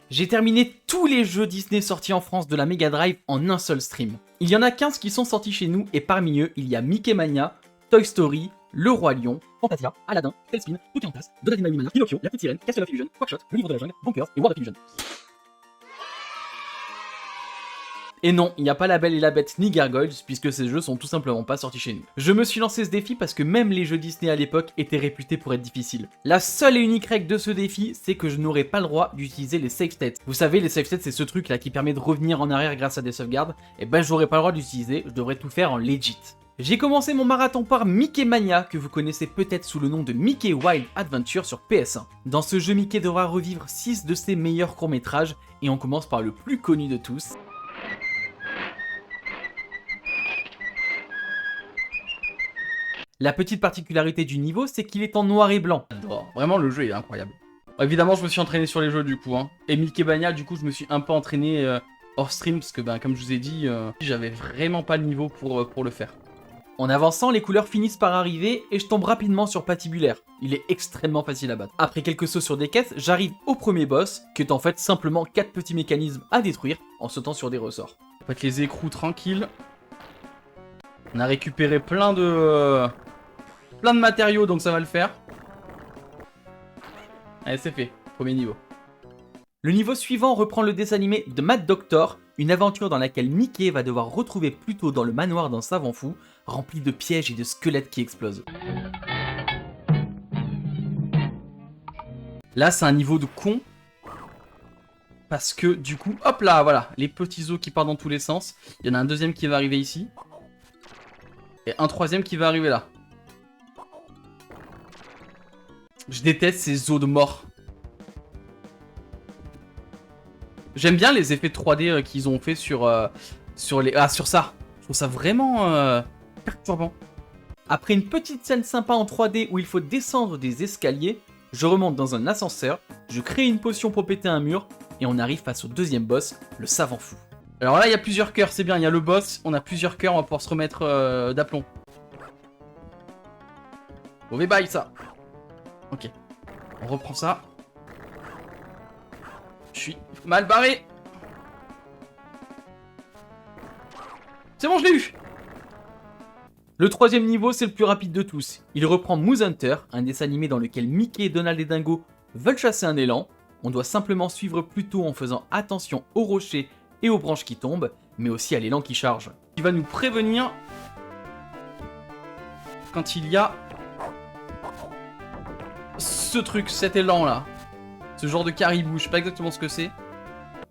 J'ai terminé tous les jeux Disney sortis en France de la Mega Drive en un seul stream. Il y en a 15 qui sont sortis chez nous et parmi eux, il y a Mickey Mania, Toy Story, Le Roi Lion, Fantasia, Aladdin, Tailspin, Pocahontas, Donald et Marie, Pinocchio, La Petite Sirène, Castle of Illusion, Quackshot, Le Livre de la Jungle, Bonkers et World of Illusion. Et non, il n'y a pas La Belle et la Bête ni Gargoyles, puisque ces jeux sont tout simplement pas sortis chez nous. Je me suis lancé ce défi parce que même les jeux Disney à l'époque étaient réputés pour être difficiles. La seule et unique règle de ce défi, c'est que je n'aurais pas le droit d'utiliser les save states. Vous savez, les save states, c'est ce truc là qui permet de revenir en arrière grâce à des sauvegardes. Et ben j'aurais pas le droit d'utiliser, je devrais tout faire en legit. J'ai commencé mon marathon par Mickey Mania, que vous connaissez peut-être sous le nom de Mickey Wild Adventure sur PS1. Dans ce jeu, Mickey devra revivre 6 de ses meilleurs courts-métrages, et on commence par le plus connu de tous. La petite particularité du niveau, c'est qu'il est en noir et blanc. J'adore. Vraiment, le jeu est incroyable. Évidemment, je me suis entraîné sur les jeux du coup. Et Mickey Mania, du coup, je me suis un peu entraîné hors stream, parce que, comme je vous ai dit, j'avais vraiment pas le niveau pour le faire. En avançant, les couleurs finissent par arriver et je tombe rapidement sur Patibulaire. Il est extrêmement facile à battre. Après quelques sauts sur des caisses, j'arrive au premier boss, qui est en fait simplement 4 petits mécanismes à détruire en sautant sur des ressorts. On va mettre les écrous tranquilles. On a récupéré plein de matériaux, donc ça va le faire. Allez, c'est fait. Premier niveau. Le niveau suivant reprend le dessin animé de Mad Doctor, une aventure dans laquelle Mickey va devoir retrouver Pluto dans le manoir d'un savant fou, rempli de pièges et de squelettes qui explosent. Là, c'est un niveau de con. Parce que, du coup, hop là, voilà, les petits os qui partent dans tous les sens. Il y en a un deuxième qui va arriver ici. Et un troisième qui va arriver là. Je déteste ces os de mort. J'aime bien les effets 3D qu'ils ont fait sur ça. Je trouve ça vraiment perturbant. Après une petite scène sympa en 3D où il faut descendre des escaliers, je remonte dans un ascenseur, je crée une potion pour péter un mur, et on arrive face au deuxième boss, le savant fou. Alors là, il y a plusieurs cœurs, c'est bien, il y a le boss, on a plusieurs cœurs, on va pouvoir se remettre d'aplomb. Mauvais bail ça. Ok, on reprend ça. Je suis mal barré. C'est bon, je l'ai eu. Le troisième niveau, c'est le plus rapide de tous. Il reprend Moose Hunter, un dessin animé dans lequel Mickey, Donald et Dingo veulent chasser un élan. On doit simplement suivre Pluto en faisant attention aux rochers et aux branches qui tombent, mais aussi à l'élan qui charge. Il va nous prévenir quand il y a ce truc, cet élan là. Ce genre de caribou, je sais pas exactement ce que c'est.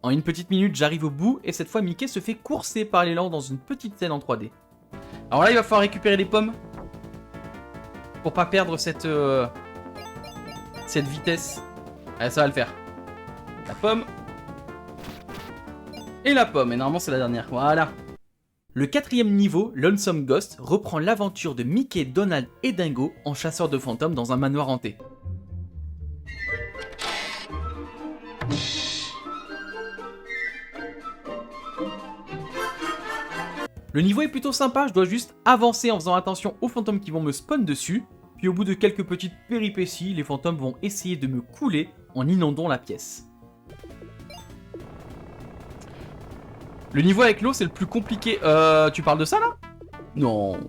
En une petite minute, j'arrive au bout et cette fois Mickey se fait courser par l'élan dans une petite scène en 3D. Alors là, il va falloir récupérer les pommes pour pas perdre cette vitesse. Allez, ça va le faire. La pomme. Et la pomme. Et normalement, c'est la dernière. Voilà. Le quatrième niveau, Lonesome Ghost, reprend l'aventure de Mickey, Donald et Dingo en chasseurs de fantômes dans un manoir hanté. Le niveau est plutôt sympa, je dois juste avancer en faisant attention aux fantômes qui vont me spawn dessus, puis au bout de quelques petites péripéties, les fantômes vont essayer de me couler en inondant la pièce. Le niveau avec l'eau, c'est le plus compliqué. Tu parles de ça là? Non.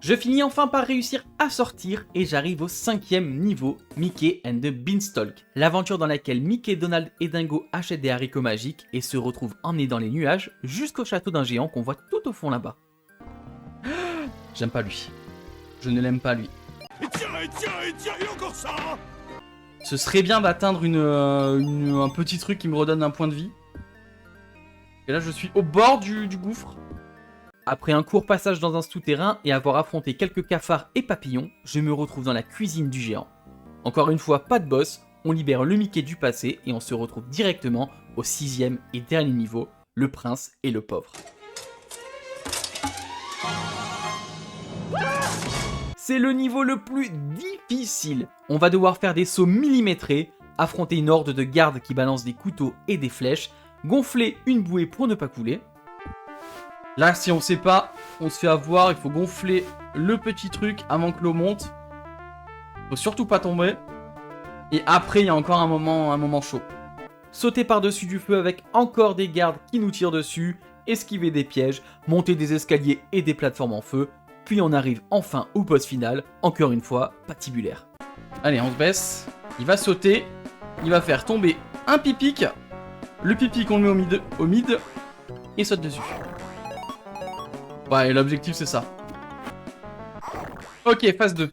Je finis enfin par réussir à sortir et j'arrive au 5e niveau, Mickey and the Beanstalk. L'aventure dans laquelle Mickey, Donald et Dingo achètent des haricots magiques et se retrouvent emmenés dans les nuages jusqu'au château d'un géant qu'on voit tout au fond là-bas. J'aime pas lui. Je ne l'aime pas lui. Et tiens, et encore ça. Ce serait bien d'atteindre un petit truc qui me redonne un point de vie. Et là je suis au bord du gouffre. Après un court passage dans un souterrain et avoir affronté quelques cafards et papillons, je me retrouve dans la cuisine du géant. Encore une fois, pas de boss, on libère le Mickey du passé et on se retrouve directement au 6e et dernier niveau, le prince et le pauvre. C'est le niveau le plus difficile. On va devoir faire des sauts millimétrés, affronter une horde de gardes qui balancent des couteaux et des flèches, gonfler une bouée pour ne pas couler. Là, si on sait pas, on se fait avoir, il faut gonfler le petit truc avant que l'eau monte. Faut surtout pas tomber. Et après, il y a encore un moment chaud. sauter par-dessus du feu avec encore des gardes qui nous tirent dessus, esquiver des pièges, monter des escaliers et des plateformes en feu, puis on arrive enfin au boss final, encore une fois, patibulaire. Allez, on se baisse, il va sauter, il va faire tomber un pipic, le pipic on le met au mid, et saute dessus. Ouais, et l'objectif c'est ça. Ok, phase 2.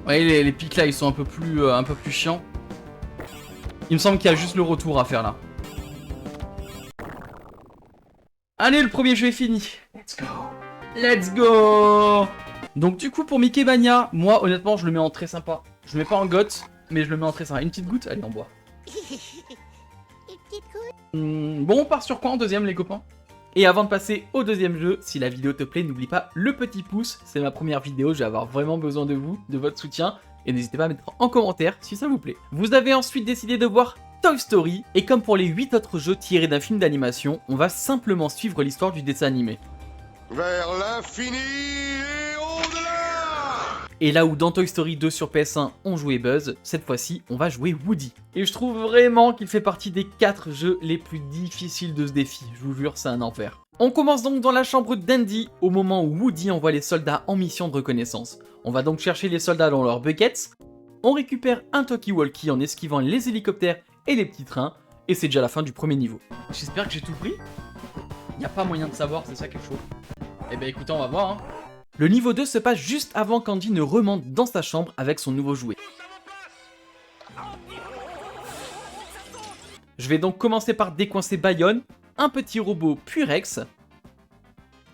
Ouais, les pics là ils sont un peu plus chiants. Il me semble qu'il y a juste le retour à faire là. Allez, le premier jeu est fini. Let's go. Let's go. Donc du coup pour Mickey Bania, moi honnêtement je le mets en très sympa. Je le mets pas en goth, mais je le mets en très sympa. Une petite goutte, allez on boit. Bon, on part sur quoi en deuxième les copains? Et avant de passer au deuxième jeu, si la vidéo te plaît, n'oublie pas le petit pouce. C'est ma première vidéo, je vais avoir vraiment besoin de vous, de votre soutien. Et n'hésitez pas à mettre en commentaire si ça vous plaît. Vous avez ensuite décidé de voir Toy Story. Et comme pour les 8 autres jeux tirés d'un film d'animation, on va simplement suivre l'histoire du dessin animé. Vers l'infini et au-delà. Et là où dans Toy Story 2 sur PS1 on jouait Buzz, cette fois-ci on va jouer Woody. Et je trouve vraiment qu'il fait partie des 4 jeux les plus difficiles de ce défi, je vous jure c'est un enfer. On commence donc dans la chambre d'Andy, au moment où Woody envoie les soldats en mission de reconnaissance. On va donc chercher les soldats dans leurs buckets, on récupère un talkie-walkie en esquivant les hélicoptères et les petits trains, et c'est déjà la fin du premier niveau. J'espère que j'ai tout pris. Y a pas moyen de savoir, c'est ça quelque chose. Eh ben écoutez, on va voir hein. Le niveau 2 se passe juste avant qu'Andy ne remonte dans sa chambre avec son nouveau jouet. Je vais donc commencer par décoincer Bayonne, un petit robot Purex.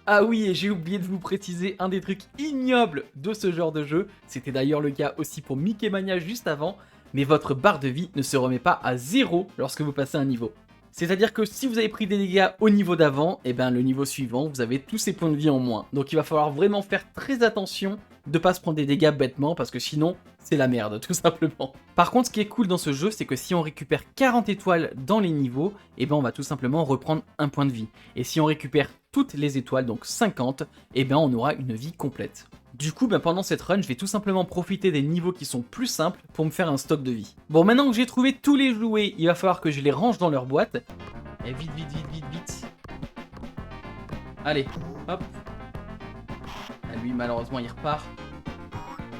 Ah oui, et j'ai oublié de vous préciser un des trucs ignobles de ce genre de jeu, c'était d'ailleurs le cas aussi pour Mickey Mania juste avant, mais votre barre de vie ne se remet pas à 0 lorsque vous passez un niveau. C'est-à-dire que si vous avez pris des dégâts au niveau d'avant, et ben le niveau suivant, vous avez tous ces points de vie en moins. Donc il va falloir vraiment faire très attention de pas se prendre des dégâts bêtement, parce que sinon, c'est la merde, tout simplement. Par contre, ce qui est cool dans ce jeu, c'est que si on récupère 40 étoiles dans les niveaux, et ben on va tout simplement reprendre un point de vie. Et si on récupère toutes les étoiles, donc 50, et ben on aura une vie complète. Du coup, ben pendant cette run, je vais tout simplement profiter des niveaux qui sont plus simples pour me faire un stock de vie. Bon, maintenant que j'ai trouvé tous les jouets, il va falloir que je les range dans leur boîte. Et vite, vite, vite, vite, vite. Allez, hop. Ah, lui, malheureusement, il repart.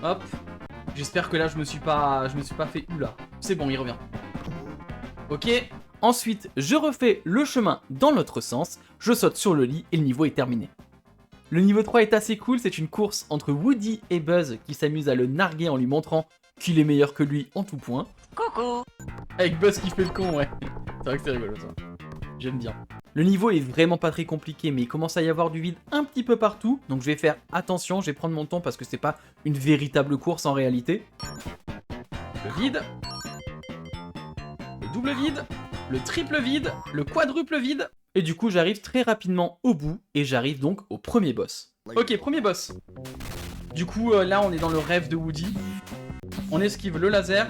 Hop. J'espère que là, je me suis pas fait oula. C'est bon, il revient. Ok. Ensuite, je refais le chemin dans l'autre sens. Je saute sur le lit et le niveau est terminé. Le niveau 3 est assez cool, c'est une course entre Woody et Buzz qui s'amusent à le narguer en lui montrant qu'il est meilleur que lui en tout point. Coucou. Avec Buzz qui fait le con, ouais. C'est vrai que c'est rigolo ça. J'aime bien. Le niveau est vraiment pas très compliqué, mais il commence à y avoir du vide un petit peu partout, donc je vais faire attention, je vais prendre mon temps parce que c'est pas une véritable course en réalité. Le vide. Le double vide. Le triple vide. Le quadruple vide. Et du coup, j'arrive très rapidement au bout, et j'arrive donc au premier boss. Ok, premier boss. Du coup, là, on est dans le rêve de Woody. On esquive le laser.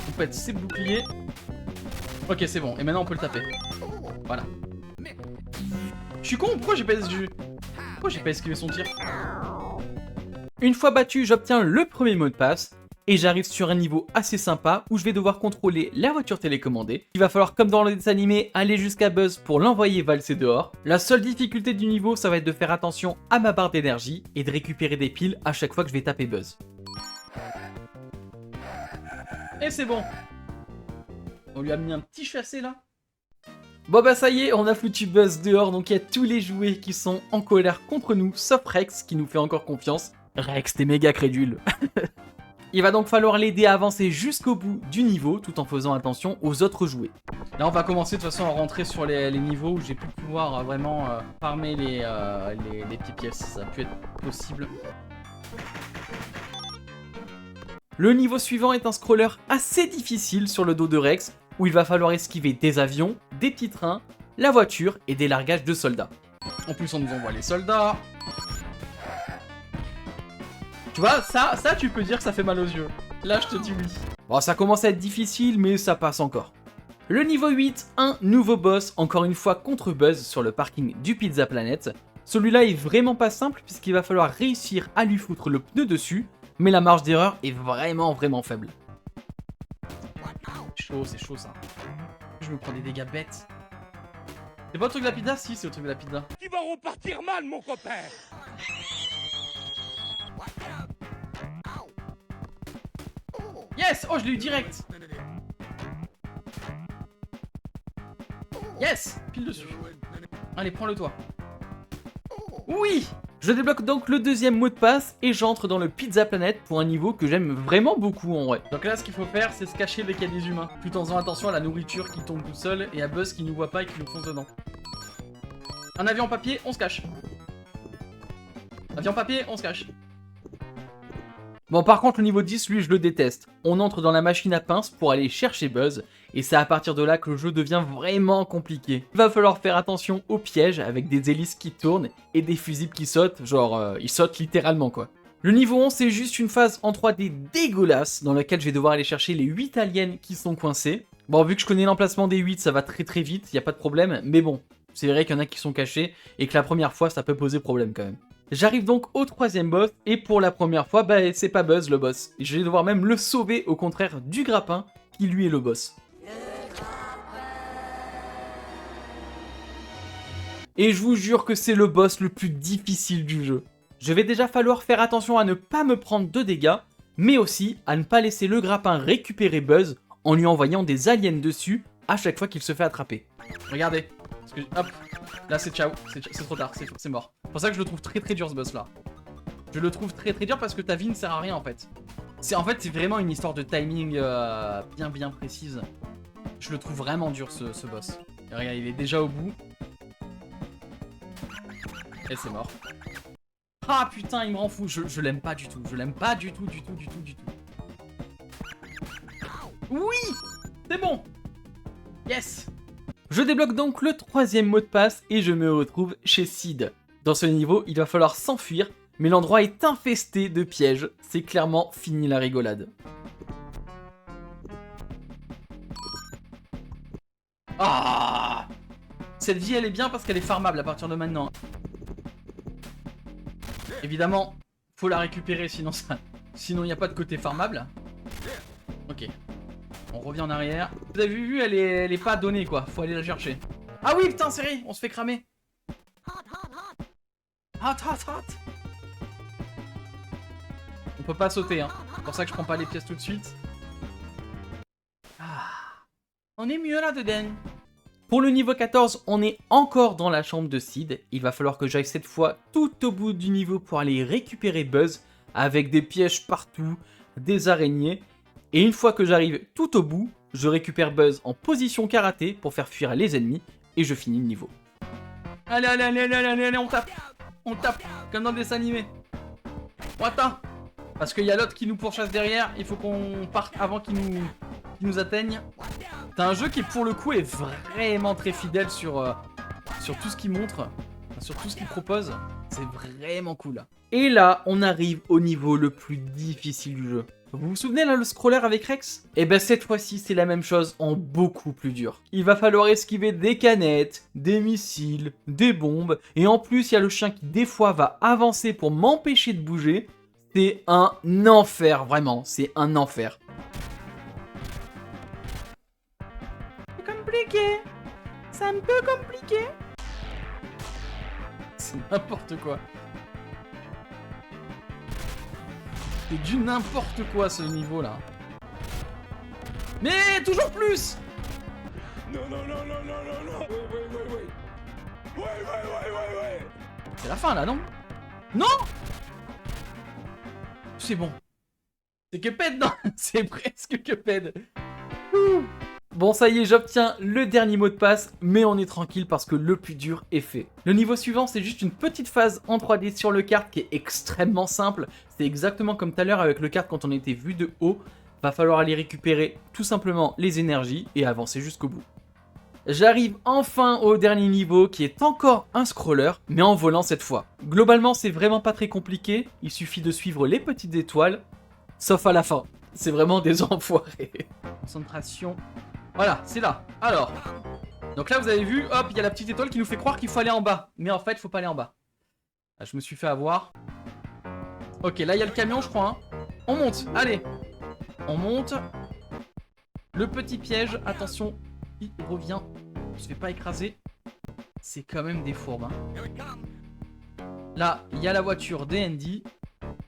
On pète ses boucliers. Ok, c'est bon. Et maintenant, on peut le taper. Voilà. Je suis con, pourquoi j'ai pas esquivé son tir? Une fois battu, j'obtiens le premier mot de passe. Et j'arrive sur un niveau assez sympa où je vais devoir contrôler la voiture télécommandée. Il va falloir, comme dans le dessin animé, aller jusqu'à Buzz pour l'envoyer valser dehors. La seule difficulté du niveau, ça va être de faire attention à ma barre d'énergie et de récupérer des piles à chaque fois que je vais taper Buzz. Et c'est bon. On lui a mis un petit chassé là. Bon bah ça y est, on a foutu Buzz dehors, donc il y a tous les jouets qui sont en colère contre nous, sauf Rex qui nous fait encore confiance. Rex, t'es méga crédule. Il va donc falloir l'aider à avancer jusqu'au bout du niveau, tout en faisant attention aux autres jouets. Là, on va commencer de toute façon à rentrer sur les niveaux où j'ai pu pouvoir vraiment farmer les petites pièces. Ça a pu être possible. Le niveau suivant est un scroller assez difficile sur le dos de Rex, où il va falloir esquiver des avions, des petits trains, la voiture et des largages de soldats. En plus, on nous envoie les soldats. Tu vois, ça tu peux dire que ça fait mal aux yeux. Là, je te dis oui. Bon, ça commence à être difficile, mais ça passe encore. Le niveau 8, un nouveau boss, encore une fois contre Buzz sur le parking du Pizza Planet. Celui-là est vraiment pas simple, puisqu'il va falloir réussir à lui foutre le pneu dessus, mais la marge d'erreur est vraiment faible. c'est chaud ça. Je me prends des dégâts bêtes. C'est pas le truc de la pizza? Si, c'est le truc de la pizza. Tu vas repartir mal, mon copain. Yes! Oh, je l'ai eu direct! Yes! Pile dessus. Allez, prends-le toi. Oui! Je débloque donc le deuxième mot de passe et j'entre dans le Pizza Planet pour un niveau que j'aime vraiment beaucoup en vrai. Donc là, ce qu'il faut faire, c'est se cacher dès qu'il y a des humains, tout en faisant attention à la nourriture qui tombe tout seul et à Buzz qui nous voit pas et qui nous fonce dedans. Un avion en papier, on se cache. Avion en papier, on se cache. Bon, par contre, le niveau 10, lui, je le déteste. On entre dans la machine à pince pour aller chercher Buzz, et c'est à partir de là que le jeu devient vraiment compliqué. Il va falloir faire attention aux pièges avec des hélices qui tournent et des fusibles qui sautent, genre, ils sautent littéralement, quoi. Le niveau 11, c'est juste une phase en 3D dégueulasse, dans laquelle je vais devoir aller chercher les 8 aliens qui sont coincés. Bon, vu que je connais l'emplacement des 8, ça va très vite, y a pas de problème, mais bon, c'est vrai qu'il y en a qui sont cachés, et que la première fois, ça peut poser problème quand même. J'arrive donc au troisième boss, et pour la première fois, bah c'est pas Buzz le boss. Je vais devoir même le sauver, au contraire du grappin, qui lui est le boss. Et je vous jure que c'est le boss le plus difficile du jeu. Je vais déjà falloir faire attention à ne pas me prendre de dégâts, mais aussi à ne pas laisser le grappin récupérer Buzz en lui envoyant des aliens dessus à chaque fois qu'il se fait attraper. Regardez. Parce que, hop, là c'est ciao, c'est trop tard, c'est mort. C'est pour ça que je le trouve très dur ce boss là. Je le trouve très dur parce que ta vie ne sert à rien en fait. C'est vraiment une histoire de timing bien précise. Je le trouve vraiment dur ce boss. Et regarde, il est déjà au bout. Et c'est mort. Ah putain, il me rend fou, je l'aime pas du tout. Je l'aime pas du tout. Oui! C'est bon! Yes! Je débloque donc le troisième mot de passe et je me retrouve chez Sid. Dans ce niveau, il va falloir s'enfuir, mais l'endroit est infesté de pièges. C'est clairement fini la rigolade. Ah! Cette vie, elle est bien parce qu'elle est farmable à partir de maintenant. Évidemment, faut la récupérer, sinon il n'y a pas de côté farmable. Ok. On revient en arrière. Vous avez vu, elle est pas donnée quoi. Faut aller la chercher. Ah oui, putain, c'est vrai, on se fait cramer. Hot. On peut pas sauter, hein. C'est pour ça que je prends pas les pièces tout de suite. Ah. On est mieux là-dedans. Pour le niveau 14, on est encore dans la chambre de Sid. Il va falloir que j'aille cette fois tout au bout du niveau pour aller récupérer Buzz avec des pièges partout, des araignées. Et une fois que j'arrive tout au bout, je récupère Buzz en position karaté pour faire fuir les ennemis et je finis le niveau. Allez, on tape. On tape, comme dans le dessin animé. On attend. Parce qu'il y a l'autre qui nous pourchasse derrière, il faut qu'on parte avant qu'il nous atteigne. C'est un jeu qui pour le coup est vraiment très fidèle sur tout ce qu'il montre, sur tout ce qu'il propose. C'est vraiment cool. Et là, on arrive au niveau le plus difficile du jeu. Vous vous souvenez là le scroller avec Rex? Et ben cette fois-ci c'est la même chose en beaucoup plus dur. Il va falloir esquiver des canettes, des missiles, des bombes, et en plus il y a le chien qui des fois va avancer pour m'empêcher de bouger. C'est un enfer, vraiment, c'est un enfer. C'est compliqué. C'est un peu compliqué. C'est n'importe quoi. C'est du n'importe quoi ce niveau là. Mais toujours plus. Non. Ouais. C'est la fin là, non? Non. C'est bon. C'est Cuphead, non? C'est presque Cuphead. Bon, ça y est, j'obtiens le dernier mot de passe, mais on est tranquille parce que le plus dur est fait. Le niveau suivant, c'est juste une petite phase en 3D sur le kart qui est extrêmement simple. C'est exactement comme tout à l'heure avec le kart quand on était vu de haut. Va falloir aller récupérer tout simplement les énergies et avancer jusqu'au bout. J'arrive enfin au dernier niveau qui est encore un scroller, mais en volant cette fois. Globalement, c'est vraiment pas très compliqué, il suffit de suivre les petites étoiles, sauf à la fin. C'est vraiment des enfoirés. Concentration. Voilà, c'est là. Alors. Donc là, vous avez vu, hop, il y a la petite étoile qui nous fait croire qu'il faut aller en bas. Mais en fait, il faut pas aller en bas. Ah, je me suis fait avoir. Ok, là, il y a le camion, je crois. Hein. On monte, allez. On monte. Le petit piège, attention, il revient. On se fait pas écraser. C'est quand même des fourbes. Hein. Là, il y a la voiture d'Andy.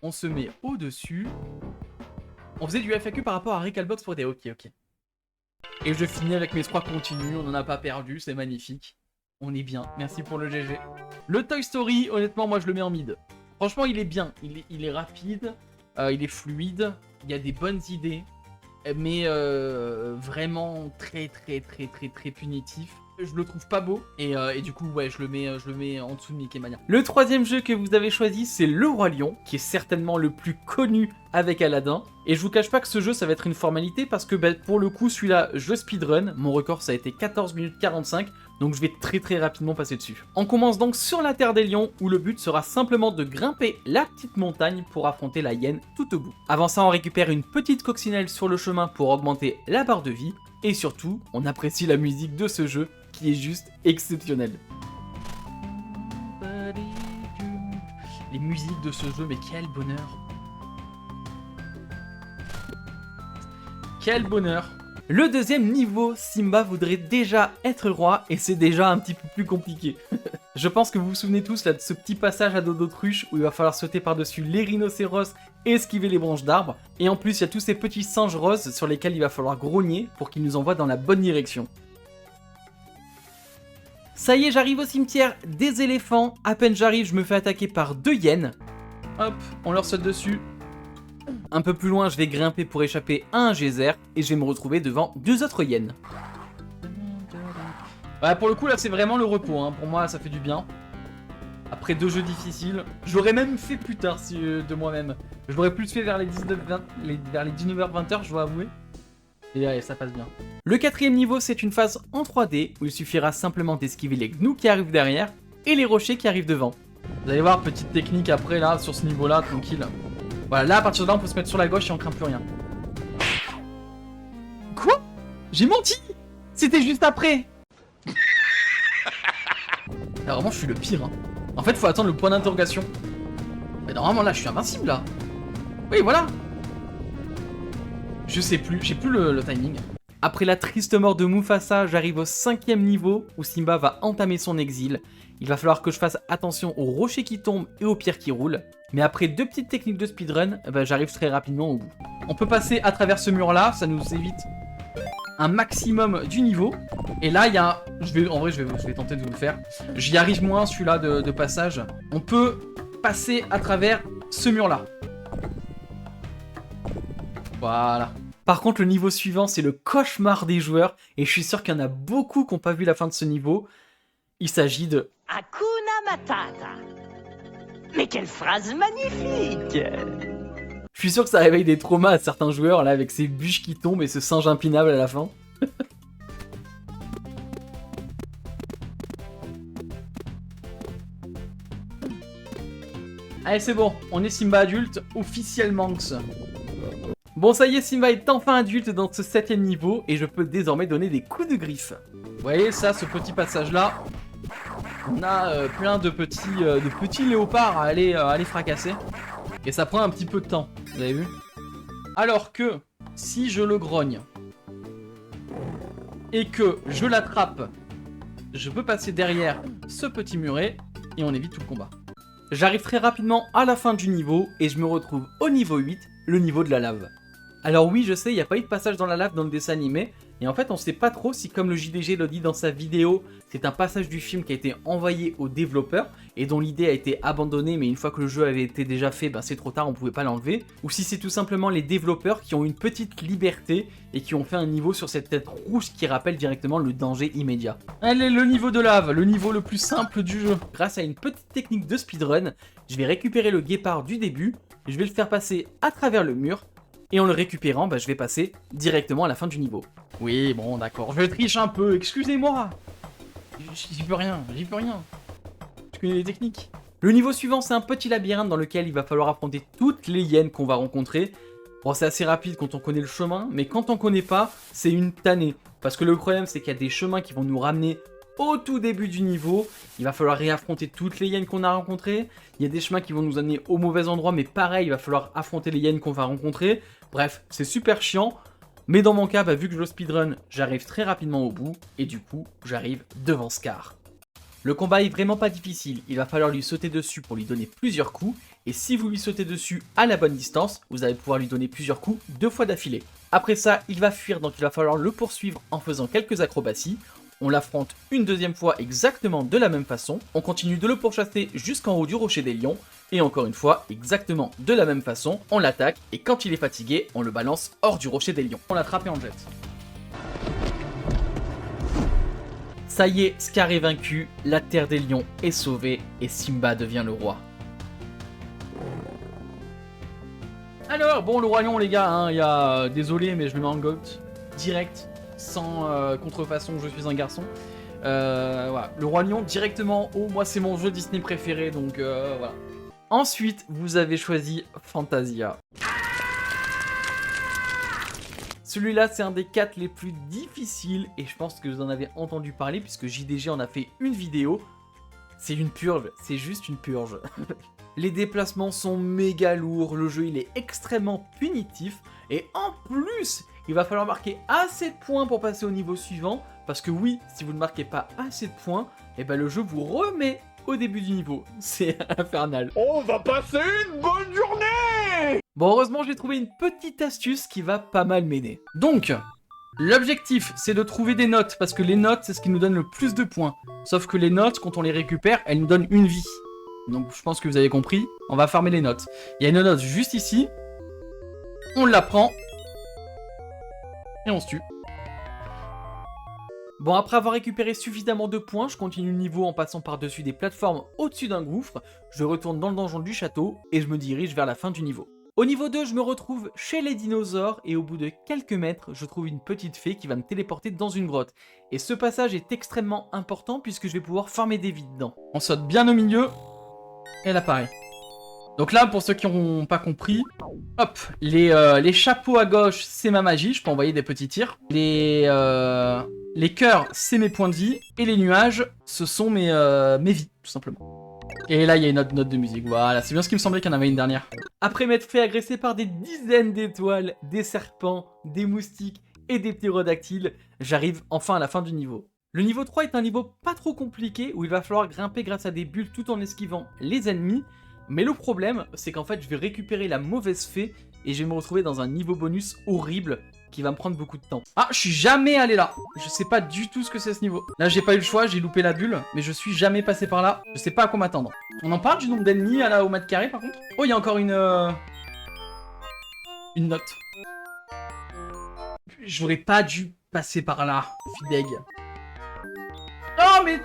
On se met au-dessus. On faisait du FAQ par rapport à Recalbox pour des ok. Et je finis avec mes 3 continus. On n'en a pas perdu, c'est magnifique. On est bien, merci pour le GG. Le Toy Story, honnêtement, moi je le mets en mid. Franchement, il est bien. Il est rapide, il est fluide. Il y a des bonnes idées. Mais vraiment très punitif. Je le trouve pas beau et du coup ouais je le mets en dessous de Mickey Mania. Le troisième jeu que vous avez choisi c'est Le Roi Lion qui est certainement le plus connu avec Aladdin et je vous cache pas que ce jeu ça va être une formalité parce que pour le coup celui-là je speedrun, mon record ça a été 14 minutes 45 donc je vais très rapidement passer dessus. On commence donc sur la Terre des Lions où le but sera simplement de grimper la petite montagne pour affronter la hyène tout au bout. Avant ça on récupère une petite coccinelle sur le chemin pour augmenter la barre de vie et surtout on apprécie la musique de ce jeu qui est juste exceptionnel. Les musiques de ce jeu, mais quel bonheur. Quel bonheur. Le deuxième niveau, Simba voudrait déjà être roi et c'est déjà un petit peu plus compliqué. Je pense que vous vous souvenez tous là, de ce petit passage à dos d'autruche où il va falloir sauter par-dessus les rhinocéros et esquiver les branches d'arbres. Et en plus, il y a tous ces petits singes roses sur lesquels il va falloir grogner pour qu'ils nous envoient dans la bonne direction. Ça y est, j'arrive au cimetière des éléphants. À peine j'arrive, je me fais attaquer par 2 hyènes. Hop, on leur saute dessus. Un peu plus loin, je vais grimper pour échapper à un geyser et je vais me retrouver devant 2 autres hyènes. Ouais, pour le coup, là, c'est vraiment le repos. Hein. Pour moi, ça fait du bien. Après 2 jeux difficiles. Je l'aurais même fait plus tard de moi-même. Je l'aurais plus fait vers les 19h-20h, je dois avouer. Et allez, ça passe bien. Le quatrième niveau, c'est une phase en 3D où il suffira simplement d'esquiver les gnous qui arrivent derrière et les rochers qui arrivent devant. Vous allez voir, petite technique après là, sur ce niveau-là, tranquille. Voilà, là à partir de là, on peut se mettre sur la gauche et on craint plus rien. Quoi? J'ai menti! C'était juste après! Là, vraiment, je suis le pire. Hein. En fait, faut attendre le point d'interrogation. Mais normalement, là, je suis invincible là. Oui, voilà! Je sais plus, j'ai plus le timing. Après la triste mort de Mufasa, j'arrive au 5e niveau où Simba va entamer son exil. Il va falloir que je fasse attention aux rochers qui tombent et aux pierres qui roulent. Mais après 2 petites techniques de speedrun, j'arrive très rapidement au bout. On peut passer à travers ce mur là, ça nous évite un maximum du niveau. Et là il y a, en vrai je vais tenter de vous le faire. J'y arrive moins celui-là de passage. On peut passer à travers ce mur là. Voilà. Par contre, le niveau suivant, c'est le cauchemar des joueurs, et je suis sûr qu'il y en a beaucoup qui n'ont pas vu la fin de ce niveau. Il s'agit de... Hakuna Matata. Mais quelle phrase magnifique! Je suis sûr que ça réveille des traumas à certains joueurs, là, avec ces bûches qui tombent et ce singe impinable à la fin. Allez, c'est bon, on est Simba adulte, officiellement. Bon, ça y est, Simba est enfin adulte dans ce 7e niveau et je peux désormais donner des coups de griffe. Vous voyez ça, ce petit passage-là, on a plein de petits léopards à aller fracasser. Et ça prend un petit peu de temps, vous avez vu? Alors que, si je le grogne et que je l'attrape, je peux passer derrière ce petit muret et on évite tout le combat. J'arrive très rapidement à la fin du niveau et je me retrouve au niveau 8, le niveau de la lave. Alors oui, je sais, il n'y a pas eu de passage dans la lave dans le dessin animé, et en fait on sait pas trop si, comme le JDG l'a dit dans sa vidéo, c'est un passage du film qui a été envoyé aux développeurs, et dont l'idée a été abandonnée, mais une fois que le jeu avait été déjà fait, c'est trop tard, on pouvait pas l'enlever, ou si c'est tout simplement les développeurs qui ont une petite liberté, et qui ont fait un niveau sur cette tête rouge qui rappelle directement le danger immédiat. Allez, le niveau de lave, le niveau le plus simple du jeu. Grâce à une petite technique de speedrun, je vais récupérer le guépard du début, je vais le faire passer à travers le mur, et en le récupérant, je vais passer directement à la fin du niveau. Oui, bon, d'accord, je triche un peu, excusez-moi. J'y peux rien, Je connais les techniques. Le niveau suivant, c'est un petit labyrinthe dans lequel il va falloir affronter toutes les hyènes qu'on va rencontrer. Bon, c'est assez rapide quand on connaît le chemin, mais quand on connaît pas, c'est une tannée. Parce que le problème, c'est qu'il y a des chemins qui vont nous ramener au tout début du niveau. Il va falloir réaffronter toutes les hyènes qu'on a rencontrées. Il y a des chemins qui vont nous amener au mauvais endroit, mais pareil, il va falloir affronter les hyènes qu'on va rencontrer. Bref, c'est super chiant. Mais dans mon cas, vu que je speedrun, j'arrive très rapidement au bout, et du coup, j'arrive devant Scar. Le combat est vraiment pas difficile, il va falloir lui sauter dessus pour lui donner plusieurs coups, et si vous lui sautez dessus à la bonne distance, vous allez pouvoir lui donner plusieurs coups 2 fois d'affilée. Après ça, il va fuir, donc il va falloir le poursuivre en faisant quelques acrobaties. On l'affronte une deuxième fois exactement de la même façon, on continue de le pourchasser jusqu'en haut du rocher des lions, et encore une fois, exactement de la même façon, on l'attaque, et quand il est fatigué, on le balance hors du rocher des lions. On l'attrape et on le jette. Ça y est, Scar est vaincu, la terre des lions est sauvée, et Simba devient le roi. Alors, bon, le roi lion, les gars, hein, il y a... désolé, mais je le mets en GOAT, direct, sans contrefaçon, je suis un garçon. Voilà, le roi lion, directement haut, moi c'est mon jeu Disney préféré, donc voilà. Ensuite, vous avez choisi Fantasia. Celui-là, c'est un des 4 les plus difficiles, et je pense que vous en avez entendu parler, puisque JDG en a fait une vidéo. C'est une purge, c'est juste une purge. Les déplacements sont méga lourds, le jeu il est extrêmement punitif, et en plus, il va falloir marquer assez de points pour passer au niveau suivant, parce que oui, si vous ne marquez pas assez de points, et le jeu vous remet au début du niveau. C'est infernal. On va passer une bonne journée! Bon, heureusement, j'ai trouvé une petite astuce qui va pas mal m'aider. Donc, l'objectif, c'est de trouver des notes, parce que les notes, c'est ce qui nous donne le plus de points. Sauf que les notes, quand on les récupère, elles nous donnent une vie. Donc, je pense que vous avez compris, on va farmer les notes. Il y a une note juste ici, on la prend, et on se tue. Bon, après avoir récupéré suffisamment de points, je continue le niveau en passant par-dessus des plateformes au-dessus d'un gouffre, je retourne dans le donjon du château, et je me dirige vers la fin du niveau. Au niveau 2, je me retrouve chez les dinosaures, et au bout de quelques mètres, je trouve une petite fée qui va me téléporter dans une grotte. Et ce passage est extrêmement important, puisque je vais pouvoir farmer des vies dedans. On saute bien au milieu, et elle apparaît. Donc là, pour ceux qui n'ont pas compris, hop, les chapeaux à gauche, c'est ma magie, je peux envoyer des petits tirs. Les cœurs, c'est mes points de vie, et les nuages, ce sont mes vies, tout simplement. Et là, il y a une autre note de musique, voilà, c'est bien ce qui me semblait qu'il y en avait une dernière. Après m'être fait agresser par des dizaines d'étoiles, des serpents, des moustiques et des ptérodactyles, j'arrive enfin à la fin du niveau. Le niveau 3 est un niveau pas trop compliqué, où il va falloir grimper grâce à des bulles tout en esquivant les ennemis, mais le problème, c'est qu'en fait, je vais récupérer la mauvaise fée, et je vais me retrouver dans un niveau bonus horrible, qui va me prendre beaucoup de temps. Ah, je suis jamais allé là. Je sais pas du tout ce que c'est ce niveau. Là, j'ai pas eu le choix, j'ai loupé la bulle, mais je suis jamais passé par là. Je sais pas à quoi m'attendre. On en parle du nombre d'ennemis là au mètre carré par contre? Oh, il y a encore une note. J'aurais pas dû passer par là, Fideg. Oh, mais...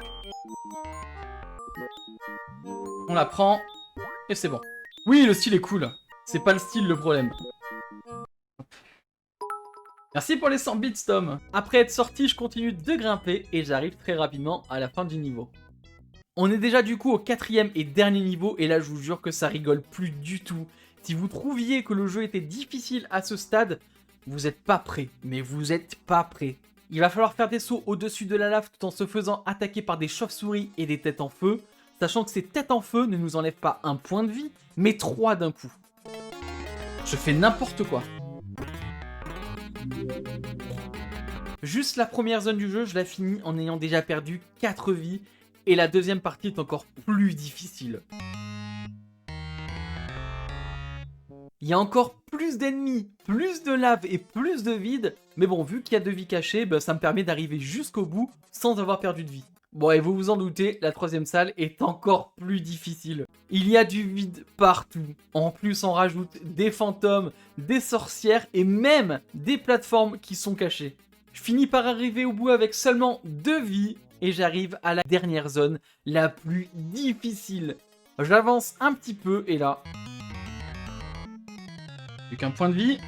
On la prend, et c'est bon. Oui, le style est cool. C'est pas le style le problème. Merci pour les 100 bits, Tom. Après être sorti, je continue de grimper et j'arrive très rapidement à la fin du niveau. On est déjà du coup au 4e et dernier niveau et là je vous jure que ça rigole plus du tout. Si vous trouviez que le jeu était difficile à ce stade, vous êtes pas prêts, mais vous êtes pas prêts. Il va falloir faire des sauts au-dessus de la lave tout en se faisant attaquer par des chauves-souris et des têtes en feu, sachant que ces têtes en feu ne nous enlèvent pas un point de vie, mais 3 d'un coup. Je fais n'importe quoi. Juste la première zone du jeu, je la finis en ayant déjà perdu 4 vies, et la deuxième partie est encore plus difficile. Il y a encore plus d'ennemis, plus de lave et plus de vide, mais bon, vu qu'il y a 2 vies cachées, ça me permet d'arriver jusqu'au bout sans avoir perdu de vie. Bon, et vous vous en doutez, la troisième salle est encore plus difficile. Il y a du vide partout. En plus, on rajoute des fantômes, des sorcières et même des plateformes qui sont cachées. Je finis par arriver au bout avec seulement 2 vies et j'arrive à la dernière zone, la plus difficile. J'avance un petit peu et là... Plus qu'un point de vie.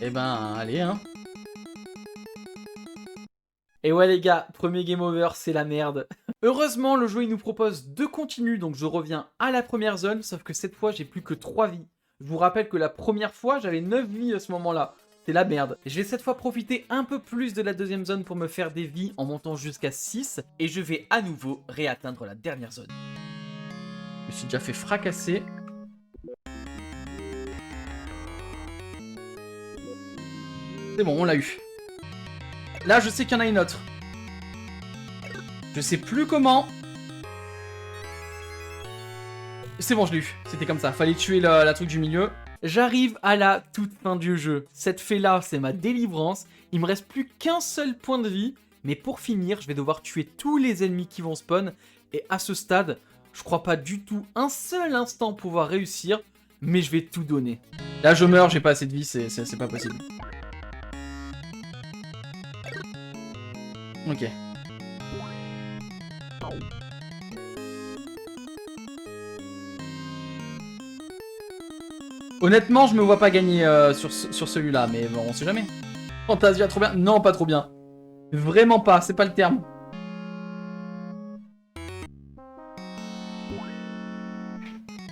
Eh ben, allez, hein. Et ouais les gars, premier game over, c'est la merde. Heureusement, le jeu il nous propose 2 continues, donc je reviens à la première zone, sauf que cette fois, j'ai plus que 3 vies. Je vous rappelle que la première fois, j'avais 9 vies à ce moment-là. C'est la merde. Je vais cette fois profiter un peu plus de la deuxième zone pour me faire des vies en montant jusqu'à 6, et je vais à nouveau réatteindre la dernière zone. Je me suis déjà fait fracasser. C'est bon, on l'a eu. Là, je sais qu'il y en a une autre. Je sais plus comment. C'est bon, je l'ai eu. C'était comme ça. Fallait tuer la truc du milieu. J'arrive à la toute fin du jeu. Cette fée-là, c'est ma délivrance. Il me reste plus qu'un seul point de vie. Mais pour finir, je vais devoir tuer tous les ennemis qui vont spawn. Et à ce stade, je crois pas du tout un seul instant pouvoir réussir. Mais je vais tout donner. Là, je meurs, j'ai pas assez de vie, c'est pas possible. Ok. Honnêtement, je me vois pas gagner sur celui-là, mais bon, on sait jamais. Fantasia, trop bien. Non, pas trop bien. Vraiment pas, c'est pas le terme.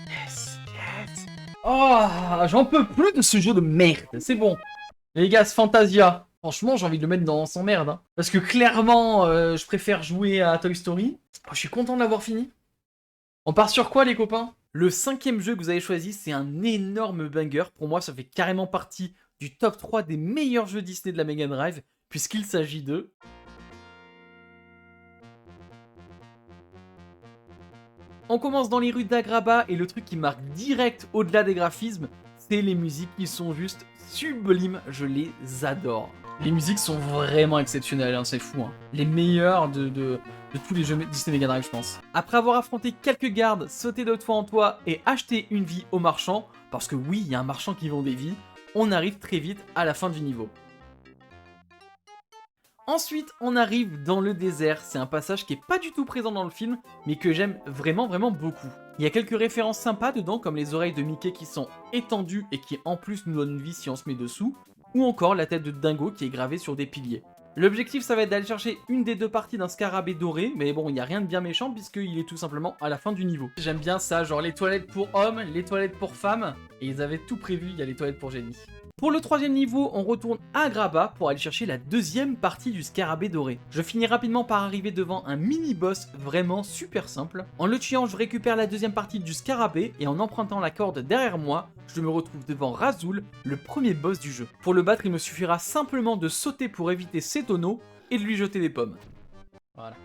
Yes, yes. Oh, j'en peux plus de ce jeu de merde. C'est bon. Les gars, ce Fantasia. Franchement, j'ai envie de le mettre dans son merde. Hein. Parce que clairement, je préfère jouer à Toy Story. Oh, je suis content de l'avoir fini. On part sur quoi, les copains? Le 5e jeu que vous avez choisi, c'est un énorme banger. Pour moi, ça fait carrément partie du top 3 des meilleurs jeux Disney de la Mega Drive, puisqu'il s'agit de... On commence dans les rues d'Agraba, et le truc qui marque direct au-delà des graphismes, c'est les musiques qui sont juste sublimes, je les adore. Les musiques sont vraiment exceptionnelles, hein, c'est fou. Hein. Les meilleures de tous les jeux Disney Mega Drive, je pense. Après avoir affronté quelques gardes, sauté d'autres fois en toit et acheté une vie au marchand, parce que oui, il y a un marchand qui vend des vies, on arrive très vite à la fin du niveau. Ensuite, on arrive dans le désert. C'est un passage qui est pas du tout présent dans le film, mais que j'aime vraiment beaucoup. Il y a quelques références sympas dedans, comme les oreilles de Mickey qui sont étendues et qui en plus nous donnent vie si on se met dessous, ou encore la tête de Dingo qui est gravée sur des piliers. L'objectif, ça va être d'aller chercher une des deux parties d'un scarabée doré, mais bon, il n'y a rien de bien méchant puisqu'il est tout simplement à la fin du niveau. J'aime bien ça, genre les toilettes pour hommes, les toilettes pour femmes, et ils avaient tout prévu, il y a les toilettes pour génie. Pour le 3e niveau, on retourne à Agrabah pour aller chercher la 2e partie du scarabée doré. Je finis rapidement par arriver devant un mini-boss vraiment super simple. En le tuant, je récupère la 2e partie du scarabée et en empruntant la corde derrière moi, je me retrouve devant Razul, le premier boss du jeu. Pour le battre, il me suffira simplement de sauter pour éviter ses tonneaux et de lui jeter des pommes. Voilà.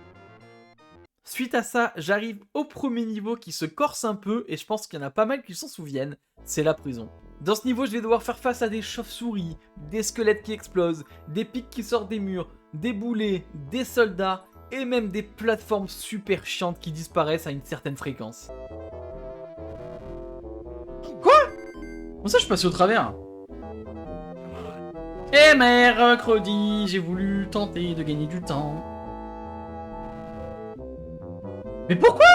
Suite à ça, j'arrive au premier niveau qui se corse un peu et je pense qu'il y en a pas mal qui s'en souviennent, c'est la prison. Dans ce niveau, je vais devoir faire face à des chauves-souris, des squelettes qui explosent, des pics qui sortent des murs, des boulets, des soldats et même des plateformes super chiantes qui disparaissent à une certaine fréquence. Quoi? Comment ça je passe au travers? Eh mercredi, j'ai voulu tenter de gagner du temps. Mais pourquoi?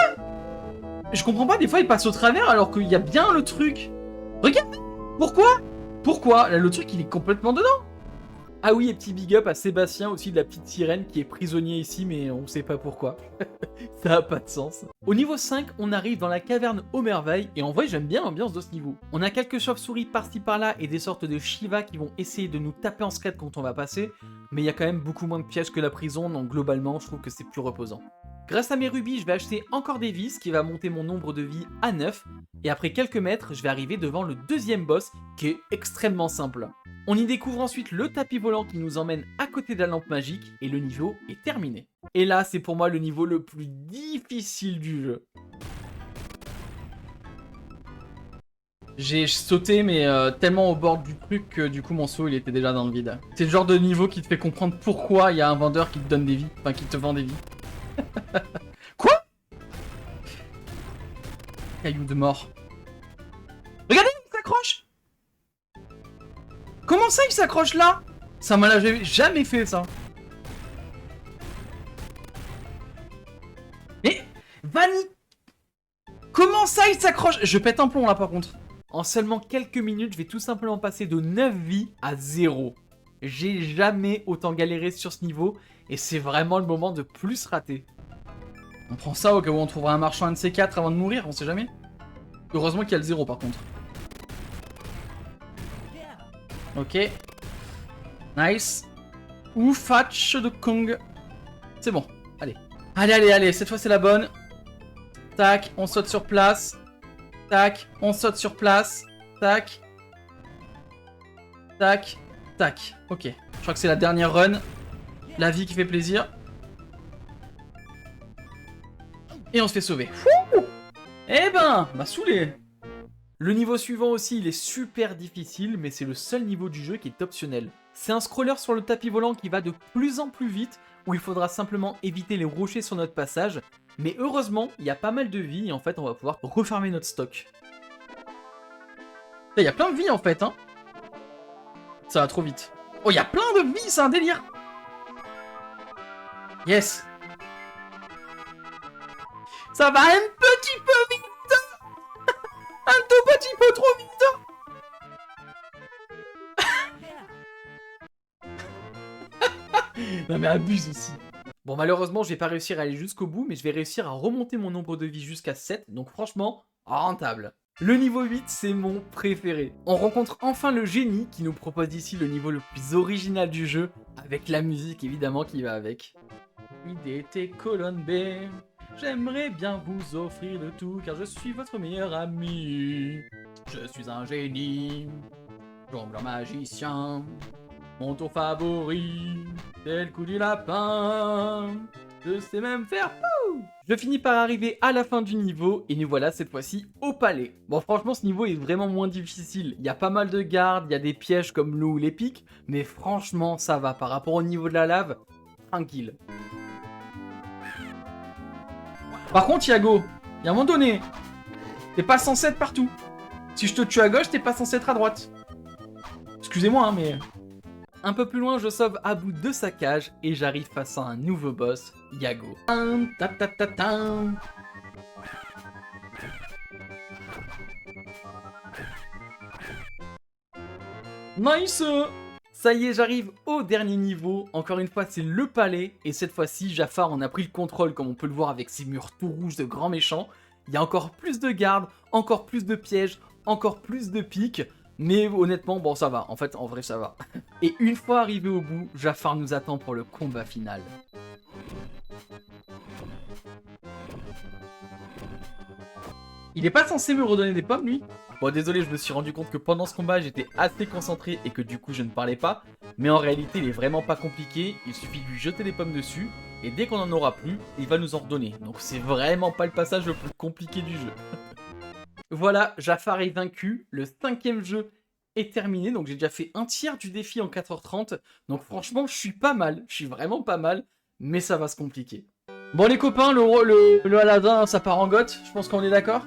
Je comprends pas, des fois il passe au travers alors qu'il y a bien le truc. Regarde! Pourquoi? Pourquoi? Là, le truc, il est complètement dedans. Ah oui, et petit big up à Sébastien aussi de la petite sirène qui est prisonnier ici, mais on sait pas pourquoi. Ça a pas de sens. Au niveau 5, on arrive dans la caverne aux merveilles, et en vrai, j'aime bien l'ambiance de ce niveau. On a quelques chauves-souris par-ci par-là et des sortes de Shiva qui vont essayer de nous taper en scred quand on va passer, mais il y a quand même beaucoup moins de pièges que la prison, donc globalement, je trouve que c'est plus reposant. Grâce à mes rubis, je vais acheter encore des vies, ce qui va monter mon nombre de vies à 9. Et après quelques mètres, je vais arriver devant le 2e boss, qui est extrêmement simple. On y découvre ensuite le tapis volant qui nous emmène à côté de la lampe magique, et le niveau est terminé. Et là, c'est pour moi le niveau le plus difficile du jeu. J'ai sauté, mais tellement au bord du truc que du coup mon saut il était déjà dans le vide. C'est le genre de niveau qui te fait comprendre pourquoi il y a un vendeur qui te donne des vies, enfin qui te vend des vies. Quoi? Caillou de mort. Regardez, il s'accroche. Comment ça il s'accroche là? Ça m'a jamais fait ça. Mais Vanny, comment ça il s'accroche? Je pète un plomb là par contre. En seulement quelques minutes, je vais tout simplement passer de 9 vies à 0. J'ai jamais autant galéré sur ce niveau et c'est vraiment le moment de plus rater. On prend ça au cas où on trouvera un marchand un de ces 4 avant de mourir, on sait jamais. Heureusement qu'il y a le 0 par contre. Ok. Nice. Oufatch de Kong. C'est bon, allez. Allez, cette fois c'est la bonne. Tac, on saute sur place. Tac, on saute sur place. Tac. Tac. Tac, ok. Je crois que c'est la dernière run. La vie qui fait plaisir. Et on se fait sauver. Fouh, eh ben, m'a saoulé. Le niveau suivant aussi, il est super difficile, mais c'est le seul niveau du jeu qui est optionnel. C'est un scroller sur le tapis volant qui va de plus en plus vite, où il faudra simplement éviter les rochers sur notre passage. Mais heureusement, il y a pas mal de vie et en fait, on va pouvoir refarmer notre stock. Il y a plein de vie en fait, hein. Ça va trop vite. Oh, il y a plein de vie, c'est un délire. Yes. Ça va un petit peu vite. Un tout petit peu trop vite. Non mais abuse aussi. Bon, malheureusement, je vais pas réussir à aller jusqu'au bout, mais je vais réussir à remonter mon nombre de vie jusqu'à 7, donc franchement, rentable. Le niveau 8, c'est mon préféré. On rencontre enfin le génie qui nous propose ici le niveau le plus original du jeu, avec la musique évidemment qui va avec. Idée tes colonnes B, j'aimerais bien vous offrir de tout car je suis votre meilleur ami. Je suis un génie, jongleur magicien, mon tour favori, c'est le coup du lapin. Je sais même faire pou. Je finis par arriver à la fin du niveau et nous voilà cette fois-ci au palais. Bon, franchement, ce niveau est vraiment moins difficile. Il y a pas mal de gardes, il y a des pièges comme l'eau ou les pics, mais franchement, ça va. Par rapport au niveau de la lave, tranquille. Par contre, Yago, il y a un moment donné, t'es pas censé être partout. Si je te tue à gauche, t'es pas censé être à droite. Excusez-moi, hein, mais... Un peu plus loin, je sauve Abou de sa cage et j'arrive face à un nouveau boss, Yago. Nice! Ça y est, j'arrive au dernier niveau. Encore une fois, c'est le palais. Et cette fois-ci, Jafar en a pris le contrôle, comme on peut le voir avec ses murs tout rouges de grands méchants. Il y a encore plus de gardes, encore plus de pièges, encore plus de pics. Mais honnêtement, bon, ça va. En fait, en vrai, ça va. Et une fois arrivé au bout, Jafar nous attend pour le combat final. Il est pas censé me redonner des pommes, lui? Bon, désolé, je me suis rendu compte que pendant ce combat, j'étais assez concentré et que du coup, je ne parlais pas. Mais en réalité, il est vraiment pas compliqué. Il suffit de lui jeter des pommes dessus. Et dès qu'on en aura plus, il va nous en redonner. Donc c'est vraiment pas le passage le plus compliqué du jeu. Voilà, Jafar est vaincu, le 5e jeu est terminé, donc j'ai déjà fait un tiers du défi en 4h30, donc franchement je suis pas mal, je suis vraiment pas mal, mais ça va se compliquer. Bon les copains, le Aladdin ça part en goth, je pense qu'on est d'accord.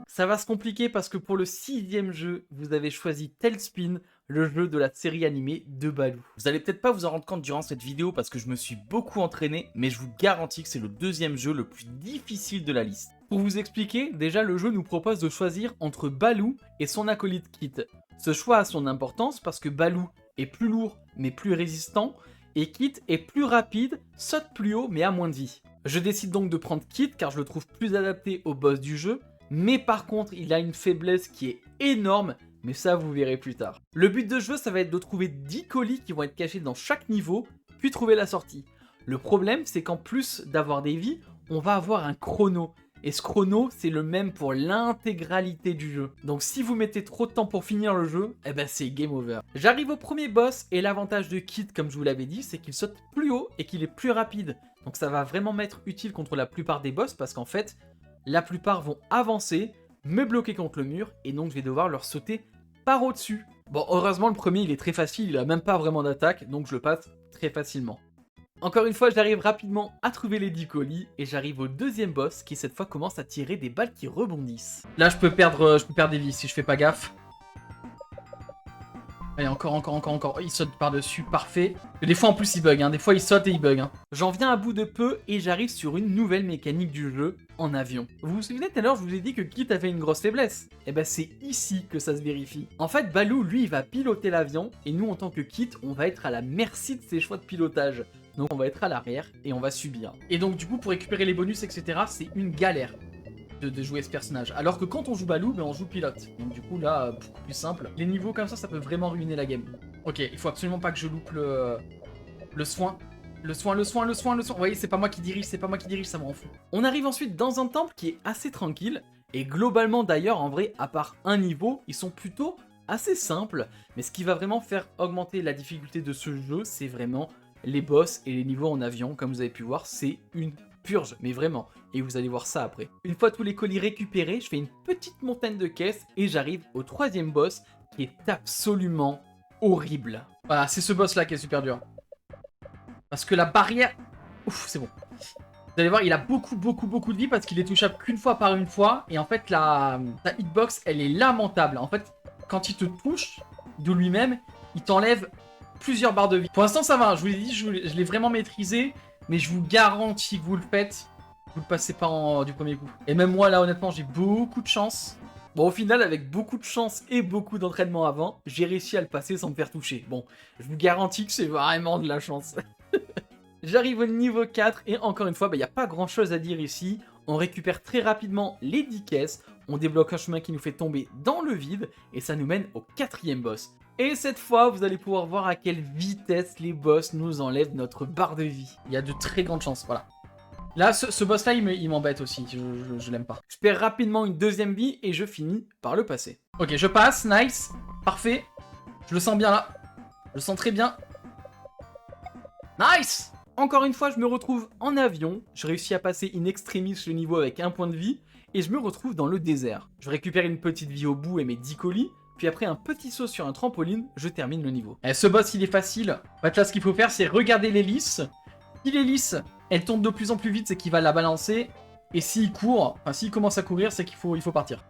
Ça va se compliquer parce que pour le 6e jeu, vous avez choisi Tailspin, le jeu de la série animée de Baloo. Vous allez peut-être pas vous en rendre compte durant cette vidéo parce que je me suis beaucoup entraîné, mais je vous garantis que c'est le 2e jeu le plus difficile de la liste. Pour vous expliquer, déjà le jeu nous propose de choisir entre Baloo et son acolyte Kit. Ce choix a son importance parce que Baloo est plus lourd mais plus résistant et Kit est plus rapide, saute plus haut mais a moins de vie. Je décide donc de prendre Kit car je le trouve plus adapté au boss du jeu, mais par contre il a une faiblesse qui est énorme, mais ça vous verrez plus tard. Le but de jeu ça va être de trouver 10 colis qui vont être cachés dans chaque niveau, puis trouver la sortie. Le problème c'est qu'en plus d'avoir des vies, on va avoir un chrono. Et ce chrono, c'est le même pour l'intégralité du jeu. Donc si vous mettez trop de temps pour finir le jeu, eh ben c'est game over. J'arrive au premier boss et l'avantage de Kit, comme je vous l'avais dit, c'est qu'il saute plus haut et qu'il est plus rapide. Donc ça va vraiment m'être utile contre la plupart des boss parce qu'en fait, la plupart vont avancer, me bloquer contre le mur et donc je vais devoir leur sauter par au-dessus. Bon, heureusement le premier il est très facile, il a même pas vraiment d'attaque, donc je le passe très facilement. Encore une fois, j'arrive rapidement à trouver les 10 colis et j'arrive au 2e boss qui cette fois commence à tirer des balles qui rebondissent. Là, je peux perdre des vies si je fais pas gaffe. Allez, encore. Il saute par-dessus, parfait. Et des fois, en plus, il bug, hein. Des fois, il saute et il bug, hein. J'en viens à bout de peu et j'arrive sur une nouvelle mécanique du jeu, en avion. Vous vous souvenez, tout à l'heure, je vous ai dit que Kit avait une grosse faiblesse. Et ben, c'est ici que ça se vérifie. En fait, Baloo, lui, il va piloter l'avion et nous, en tant que Kit, on va être à la merci de ses choix de pilotage. Donc on va être à l'arrière et on va subir. Et donc du coup pour récupérer les bonus etc c'est une galère de jouer ce personnage. Alors que quand on joue Baloo, ben on joue pilote. Donc du coup là beaucoup plus simple. Les niveaux comme ça peut vraiment ruiner la game. Ok, il faut absolument pas que je loupe le soin. Le soin. Vous voyez c'est pas moi qui dirige, ça me rend fou. On arrive ensuite dans un temple qui est assez tranquille. Et globalement d'ailleurs en vrai à part un niveau, ils sont plutôt assez simple, mais ce qui va vraiment faire augmenter la difficulté de ce jeu, c'est vraiment les boss et les niveaux en avion. Comme vous avez pu voir, c'est une purge, mais vraiment. Et vous allez voir ça après. Une fois tous les colis récupérés, je fais une petite montagne de caisses et j'arrive au 3e boss qui est absolument horrible. Voilà, c'est ce boss là qui est super dur. Parce que la barrière... Ouf, c'est bon. Vous allez voir, il a beaucoup de vie parce qu'il est touchable qu'une fois par une fois. Et en fait, la hitbox, elle est lamentable. En fait, quand il te touche de lui-même, il t'enlève plusieurs barres de vie. Pour l'instant, ça va. Je vous l'ai dit, je l'ai vraiment maîtrisé. Mais je vous garantis que vous le faites. Vous le passez pas du premier coup. Et même moi, là, honnêtement, j'ai beaucoup de chance. Bon, au final, avec beaucoup de chance et beaucoup d'entraînement avant, j'ai réussi à le passer sans me faire toucher. Bon, je vous garantis que c'est vraiment de la chance. J'arrive au niveau 4 et encore une fois, il n'y a pas grand chose à dire ici. On récupère très rapidement les 10 caisses, on débloque un chemin qui nous fait tomber dans le vide et ça nous mène au 4e boss. Et cette fois, vous allez pouvoir voir à quelle vitesse les boss nous enlèvent notre barre de vie. Il y a de très grandes chances, voilà. Là, ce boss-là, il m'embête aussi, je l'aime pas. Je perds rapidement une 2e vie et je finis par le passer. Ok, je passe, nice, parfait. Je le sens bien là, je le sens très bien. Nice! Encore une fois, je me retrouve en avion, je réussis à passer in extremis le niveau avec 1 point de vie, et je me retrouve dans le désert. Je récupère une petite vie au bout et mes 10 colis, puis après un petit saut sur un trampoline, je termine le niveau. Ce boss, il est facile. En fait, là, ce qu'il faut faire, c'est regarder l'hélice. Si l'hélice, elle tourne de plus en plus vite, c'est qu'il va la balancer, et s'il court, enfin s'il commence à courir, c'est qu'il faut partir.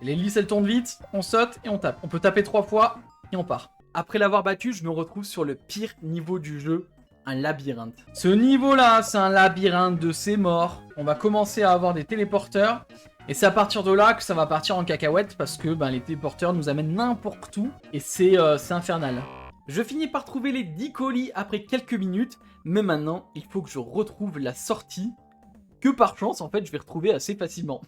L'hélice, elle tourne vite, on saute et on tape. On peut taper 3 fois, et on part. Après l'avoir battu, je me retrouve sur le pire niveau du jeu, un labyrinthe. Ce niveau-là, c'est un labyrinthe de ces morts. On va commencer à avoir des téléporteurs. Et c'est à partir de là que ça va partir en cacahuète parce que les téléporteurs nous amènent n'importe où. Et c'est infernal. Je finis par trouver les 10 colis après quelques minutes. Mais maintenant, il faut que je retrouve la sortie. Que par chance, en fait, je vais retrouver assez facilement.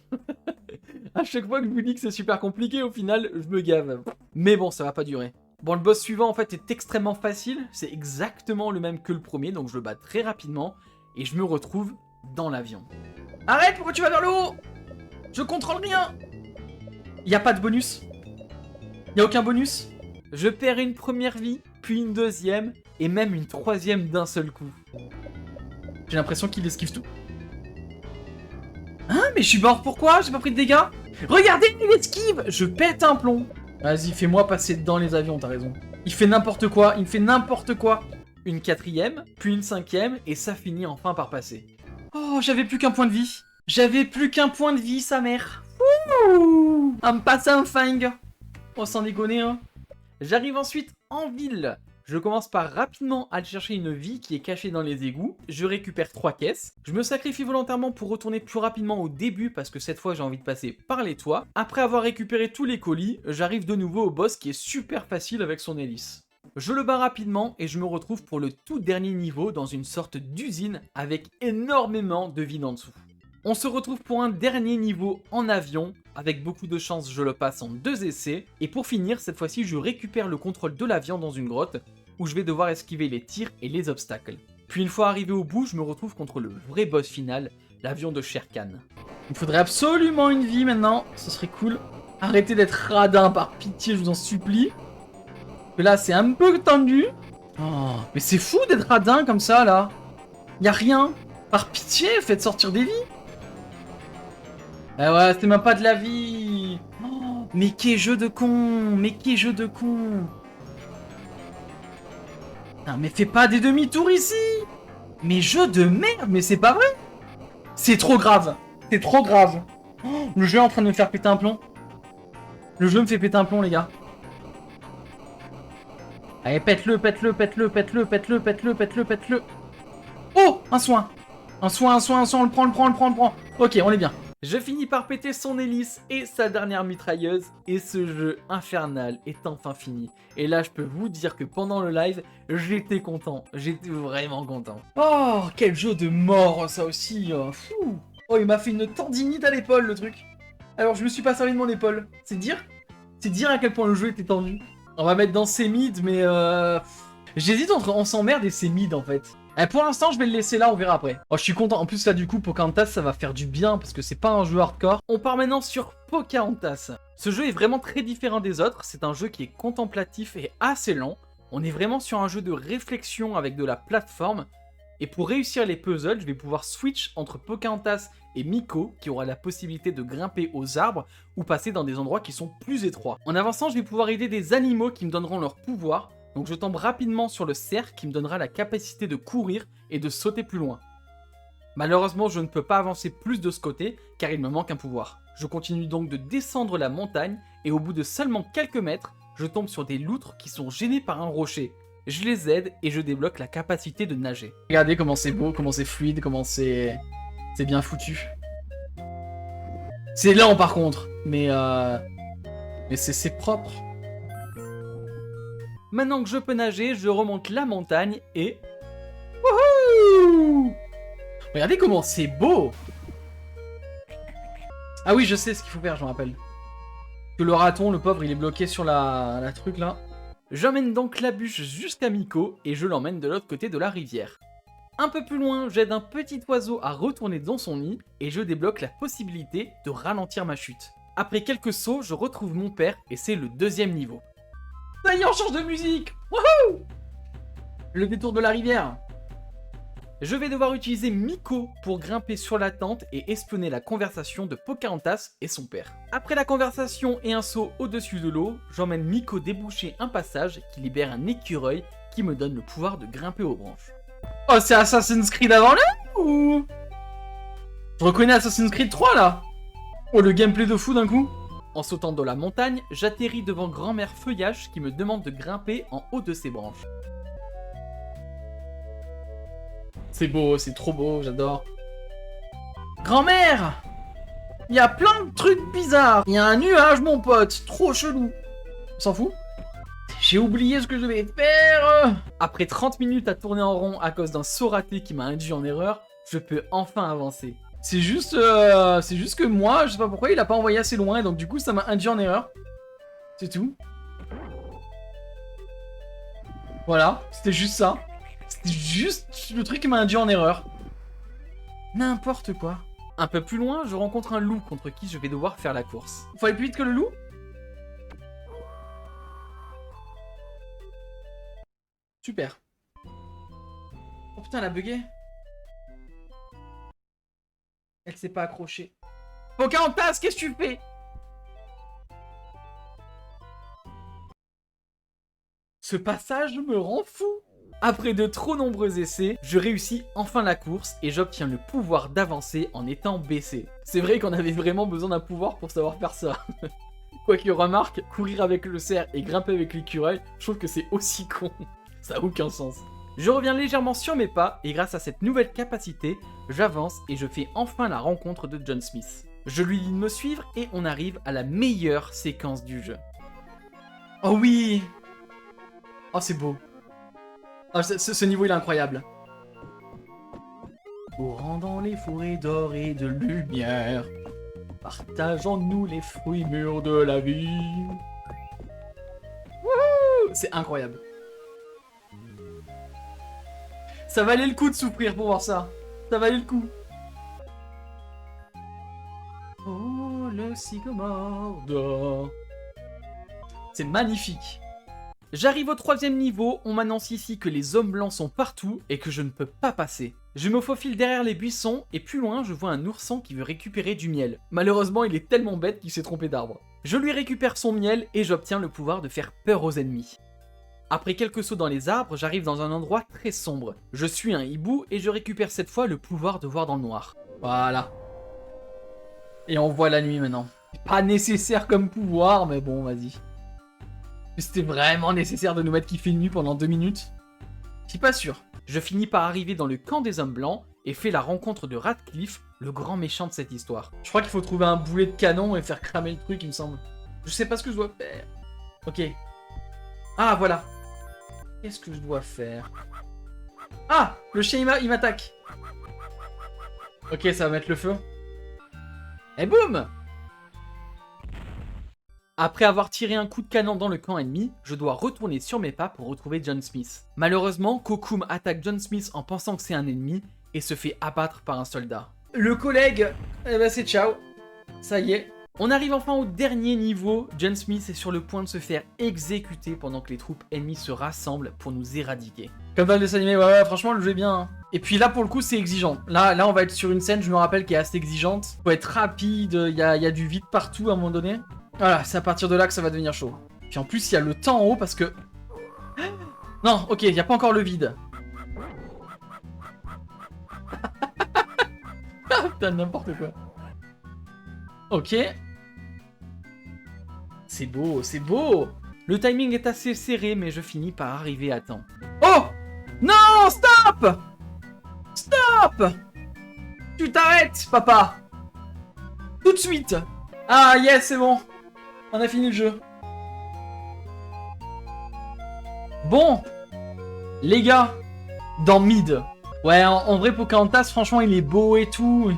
À chaque fois que je vous dis que c'est super compliqué, au final, je me gave. Mais bon, ça va pas durer. Bon, le boss suivant, en fait, est extrêmement facile. C'est exactement le même que le premier, donc je le bats très rapidement. Et je me retrouve dans l'avion. Arrête, pourquoi tu vas vers le haut? Je contrôle rien. Il n'y a pas de bonus. Il n'y a aucun bonus. Je perds une première vie, puis une 2e, et même une 3e d'un seul coup. J'ai l'impression qu'il esquive tout. Hein? Mais je suis mort, pourquoi? J'ai pas pris de dégâts? Regardez, il esquive. Je pète un plomb. Vas-y, fais-moi passer dans les avions, t'as raison. Il fait n'importe quoi, il me fait n'importe quoi. Une 4e, puis une 5e, et ça finit enfin par passer. Oh, j'avais plus qu'un point de vie. J'avais plus qu'un point de vie, sa mère. Ouh, à me passer un fang. Oh, sans déconner, hein. J'arrive ensuite en ville. Je commence par rapidement aller chercher une vie qui est cachée dans les égouts. Je récupère 3 caisses. Je me sacrifie volontairement pour retourner plus rapidement au début parce que cette fois j'ai envie de passer par les toits. Après avoir récupéré tous les colis, j'arrive de nouveau au boss qui est super facile avec son hélice. Je le bats rapidement et je me retrouve pour le tout dernier niveau dans une sorte d'usine avec énormément de vide en dessous. On se retrouve pour un dernier niveau en avion. Avec beaucoup de chance, je le passe en 2 essais. Et pour finir, cette fois-ci, je récupère le contrôle de l'avion dans une grotte où je vais devoir esquiver les tirs et les obstacles. Puis une fois arrivé au bout, je me retrouve contre le vrai boss final, l'avion de Shere Khan. Il me faudrait absolument une vie maintenant, ce serait cool. Arrêtez d'être radin, par pitié, je vous en supplie. Parce que là, c'est un peu tendu. Oh, mais c'est fou d'être radin comme ça, là. Y a rien. Par pitié, faites sortir des vies. Ah ouais, c'était même pas de la vie. Oh, mais quel jeu de con. Mais quel jeu de con. Non, mais fais pas des demi-tours ici. Mais jeu de merde, mais c'est pas vrai. C'est trop grave. C'est trop grave. Oh, le jeu est en train de me faire péter un plomb. Le jeu me fait péter un plomb, les gars. Allez, pète-le, pète-le, pète-le, pète-le, pète-le, pète-le, pète-le, pète-le. Oh, un soin. Un soin, on le prend. Ok, on est bien. Je finis par péter son hélice et sa dernière mitrailleuse, et ce jeu infernal est enfin fini. Et là, je peux vous dire que pendant le live, j'étais content. J'étais vraiment content. Oh, quel jeu de mort, ça aussi. Fou. Oh, il m'a fait une tendinite à l'épaule, le truc. Alors, je me suis pas servi de mon épaule. C'est dire à quel point le jeu était tendu. On va mettre dans ses mid, mais j'hésite entre on s'emmerde et c'est mid, en fait. Pour l'instant, je vais le laisser là, on verra après. Oh, je suis content. En plus, là, du coup, Pocahontas, ça va faire du bien parce que c'est pas un jeu hardcore. On part maintenant sur Pocahontas. Ce jeu est vraiment très différent des autres, c'est un jeu qui est contemplatif et assez lent. On est vraiment sur un jeu de réflexion avec de la plateforme. Et pour réussir les puzzles, je vais pouvoir switch entre Pocahontas et Miko, qui aura la possibilité de grimper aux arbres ou passer dans des endroits qui sont plus étroits. En avançant, je vais pouvoir aider des animaux qui me donneront leur pouvoir. Donc je tombe rapidement sur le cerf qui me donnera la capacité de courir et de sauter plus loin. Malheureusement, je ne peux pas avancer plus de ce côté, car il me manque un pouvoir. Je continue donc de descendre la montagne, et au bout de seulement quelques mètres, je tombe sur des loutres qui sont gênées par un rocher. Je les aide, et je débloque la capacité de nager. Regardez comment c'est beau, comment c'est fluide, comment c'est bien foutu. C'est lent par contre, mais c'est propre. Maintenant que je peux nager, je remonte la montagne, et... Wouhou! Regardez comment c'est beau! Ah oui, je sais ce qu'il faut faire, je me rappelle. Que le raton, le pauvre, il est bloqué sur la truc là. J'emmène donc la bûche jusqu'à Miko et je l'emmène de l'autre côté de la rivière. Un peu plus loin, j'aide un petit oiseau à retourner dans son nid et je débloque la possibilité de ralentir ma chute. Après quelques sauts, je retrouve mon père et c'est le deuxième niveau. Ça y est, on change de musique! Wouhou! Le détour de la rivière. Je vais devoir utiliser Miko pour grimper sur la tente et espionner la conversation de Pocahontas et son père. Après la conversation et un saut au-dessus de l'eau, j'emmène Miko déboucher un passage qui libère un écureuil qui me donne le pouvoir de grimper aux branches. Oh, c'est Assassin's Creed avant là ou... Je reconnais Assassin's Creed 3 là. Oh, le gameplay de fou d'un coup. En sautant de la montagne, j'atterris devant Grand-mère Feuillage qui me demande de grimper en haut de ses branches. C'est beau, c'est trop beau, j'adore. Grand-mère! Il y a plein de trucs bizarres. Il y a un nuage, mon pote, trop chelou. On s'en fout? J'ai oublié ce que je devais faire. Après 30 minutes à tourner en rond à cause d'un saut raté qui m'a induit en erreur, je peux enfin avancer. C'est juste que moi, je sais pas pourquoi, il a pas envoyé assez loin et donc du coup ça m'a induit en erreur. C'est tout. Voilà, c'était juste ça. C'était juste le truc qui m'a induit en erreur. N'importe quoi. Un peu plus loin, je rencontre un loup contre qui je vais devoir faire la course. Faut aller plus vite que le loup? Super. Oh putain, elle a bugué. Elle s'est pas accrochée. Pocahontas, qu'est-ce que tu fais? Ce passage me rend fou. Après de trop nombreux essais, je réussis enfin la course et j'obtiens le pouvoir d'avancer en étant baissé. C'est vrai qu'on avait vraiment besoin d'un pouvoir pour savoir faire ça. Quoique remarque, courir avec le cerf et grimper avec l'écureuil, je trouve que c'est aussi con. Ça n'a aucun sens. Je reviens légèrement sur mes pas et grâce à cette nouvelle capacité, j'avance et je fais enfin la rencontre de John Smith. Je lui dis de me suivre et on arrive à la meilleure séquence du jeu. Oh oui! Oh c'est beau. Oh, ce niveau il est incroyable. Courant dans les forêts d'or et de lumière, partageons-nous les fruits mûrs de la vie. Wouhou! C'est incroyable. Ça valait le coup de souffrir pour voir ça. Ça valait le coup. Oh, le sycomore d'or. C'est magnifique. J'arrive au 3e niveau, on m'annonce ici que les hommes blancs sont partout et que je ne peux pas passer. Je me faufile derrière les buissons et plus loin je vois un ourson qui veut récupérer du miel. Malheureusement il est tellement bête qu'il s'est trompé d'arbre. Je lui récupère son miel et j'obtiens le pouvoir de faire peur aux ennemis. Après quelques sauts dans les arbres, j'arrive dans un endroit très sombre. Je suis un hibou et je récupère cette fois le pouvoir de voir dans le noir. Voilà. Et on voit la nuit maintenant. Pas nécessaire comme pouvoir mais bon vas-y. C'était vraiment nécessaire de nous mettre qu'il fait nuit pendant 2 minutes? Je suis pas sûr. Je finis par arriver dans le camp des hommes blancs et fais la rencontre de Radcliffe, le grand méchant de cette histoire. Je crois qu'il faut trouver un boulet de canon et faire cramer le truc, il me semble. Je sais pas ce que je dois faire. Ok. Ah, voilà. Qu'est-ce que je dois faire? Ah, le chien il m'attaque. Ok, ça va mettre le feu. Et boum! Après avoir tiré un coup de canon dans le camp ennemi, je dois retourner sur mes pas pour retrouver John Smith. Malheureusement, Kokoum attaque John Smith en pensant que c'est un ennemi et se fait abattre par un soldat. Le collègue, eh ben c'est ciao. Ça y est, On arrive enfin au dernier niveau. John Smith est sur le point de se faire exécuter pendant que les troupes ennemies se rassemblent pour nous éradiquer. Comme dans le dessin animé, ouais, franchement, le jeu est bien. Hein. Et puis là, pour le coup, c'est exigeant. Là, on va être sur une scène, je me rappelle, qui est assez exigeante. Faut être rapide, il y a du vide partout à un moment donné. Voilà, c'est à partir de là que ça va devenir chaud. Puis en plus, il y a le temps en haut parce que... Non, ok, il n'y a pas encore le vide. Putain, n'importe quoi. Ok. C'est beau, c'est beau. Le timing est assez serré, mais je finis par arriver à temps. Oh! Non, stop! Stop! Tu t'arrêtes, papa! Tout de suite! Ah, yes, c'est bon. On a fini le jeu. Bon. Les gars, dans mid. Ouais, en vrai, Pocahontas, franchement, il est beau et tout.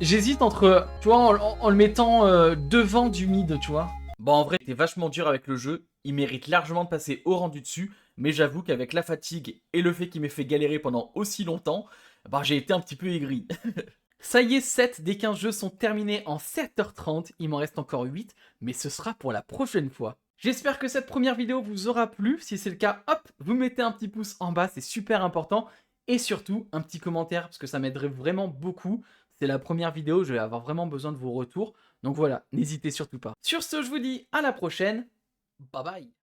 J'hésite entre, tu vois, en le mettant devant du mid, tu vois. Bon, en vrai, c'était vachement dur avec le jeu. Il mérite largement de passer au rang du dessus. Mais j'avoue qu'avec la fatigue et le fait qu'il m'ait fait galérer pendant aussi longtemps, bah, j'ai été un petit peu aigri. Ça y est, 7 des 15 jeux sont terminés en 7h30. Il m'en reste encore 8, mais ce sera pour la prochaine fois. J'espère que cette première vidéo vous aura plu. Si c'est le cas, hop, vous mettez un petit pouce en bas, c'est super important. Et surtout, un petit commentaire, parce que ça m'aiderait vraiment beaucoup. C'est la première vidéo, je vais avoir vraiment besoin de vos retours. Donc voilà, n'hésitez surtout pas. Sur ce, je vous dis à la prochaine. Bye bye.